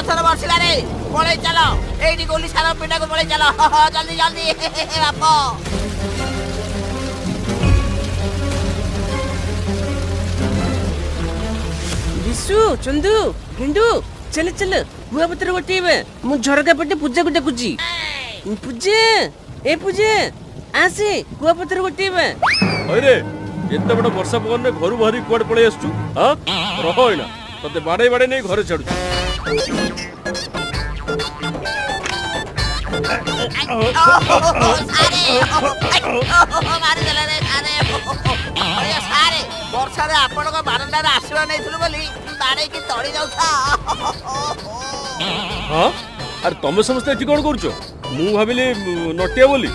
ପଥର ବର୍ଷିଲାରେ ପଳେଇ ଚାଲ ଏଇଠି ଗୋଲି ସାର ପିଣ୍ଡାକୁ ପଳେଇ ଚାଲ ଜଲ୍ଦି ଜଲ୍ଦି ବାପ ବିଶୁ ଚନ୍ଦୁ ଗେଣ୍ଡୁ चल चल कुआ पत्र गोटे मु झरका पटे पूजा को डाकुची पूजा ए पूजा आसे कुआ पत्र गोटे अरे एत बड़ वर्षा पवन में घर बाहरी कुआडे पळे आसु हां रह इना तते बाडे बाडे नहीं घरे छाडू ବର୍ଷାରେ ଆପଣଙ୍କ ବାରଣ୍ଡାରେ ଆସିବା ନେଇଥିଲୁ ବୋଲି ବାଡେଇକି ତଳି ଯାଉଥା हाँ अरे तुम समस्ते एठी कोन करूछ मु भाबिली नटिया बोली